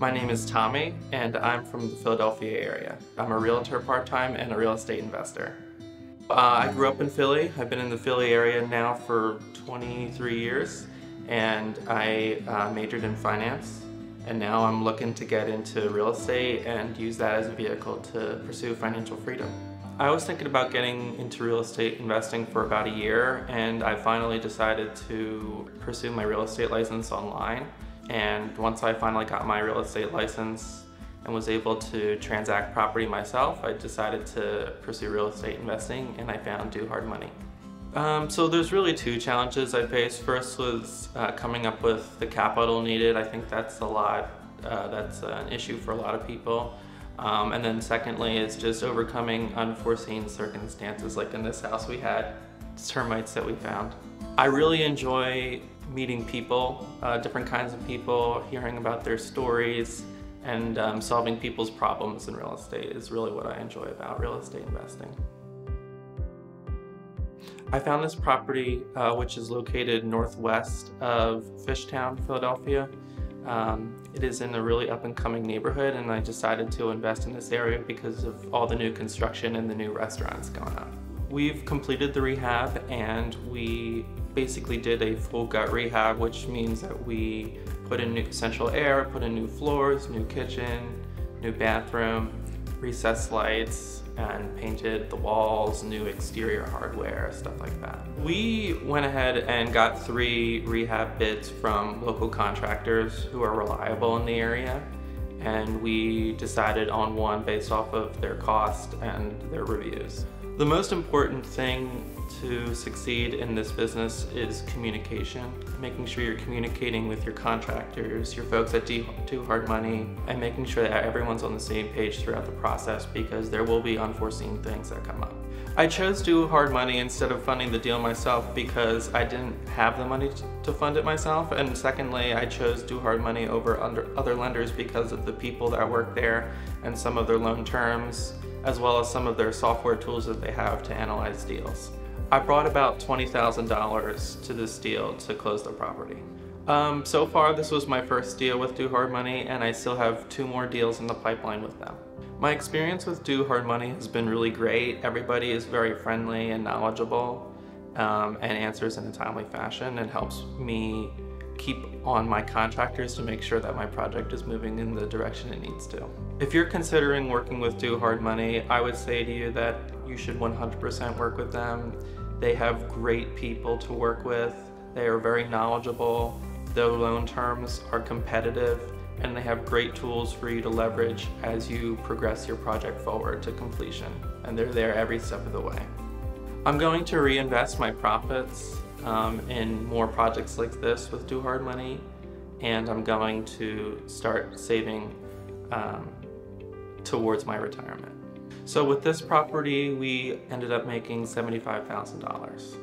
My name is Tommy, and I'm from the Philadelphia area. I'm a realtor part-time and a real estate investor. I grew up in Philly. I've been in the Philly area now for 23 years, and I majored in finance. And now I'm looking to get into real estate and use that as a vehicle to pursue financial freedom. I was thinking about getting into real estate investing for about a year, and I finally decided to pursue my real estate license online. And once I finally got my real estate license and was able to transact property myself, I decided to pursue real estate investing, and I found Do Hard Money. So there's really two challenges I faced. First was coming up with the capital needed. I think that's that's an issue for a lot of people. And then secondly is just overcoming unforeseen circumstances, like in this house we had termites that we found. I really enjoy meeting people, different kinds of people, hearing about their stories, and solving people's problems in real estate is really what I enjoy about real estate investing. I found this property, which is located northwest of Fishtown, Philadelphia. It is in a really up-and-coming neighborhood, and I decided to invest in this area because of all the new construction and the new restaurants going up. We've completed the rehab, and we basically did a full gut rehab, which means that we put in new central air, put in new floors, new kitchen, new bathroom, recessed lights, and painted the walls, new exterior hardware, stuff like that. We went ahead and got 3 rehab bids from local contractors who are reliable in the area, and we decided on one based off of their cost and their reviews. The most important thing to succeed in this business is communication. Making sure you're communicating with your contractors, your folks at Do Hard Money, and making sure that everyone's on the same page throughout the process, because there will be unforeseen things that come up. I chose Do Hard Money instead of funding the deal myself because I didn't have the money to fund it myself, and secondly, I chose Do Hard Money over other lenders because of the people that work there and some of their loan terms, as well as some of their software tools that they have to analyze deals. I brought about $20,000 to this deal to close the property. So far, this was my first deal with Do Hard Money, and I still have 2 more deals in the pipeline with them. My experience with Do Hard Money has been really great. Everybody is very friendly and knowledgeable, and answers in a timely fashion, and helps me keep on my contractors to make sure that my project is moving in the direction it needs to. If you're considering working with Do Hard Money, I would say to you that you should 100% work with them. They have great people to work with. They are very knowledgeable. Their loan terms are competitive, and they have great tools for you to leverage as you progress your project forward to completion. And they're there every step of the way. I'm going to reinvest my profits in more projects like this with Do Hard Money, and I'm going to start saving towards my retirement. So with this property, we ended up making $75,000.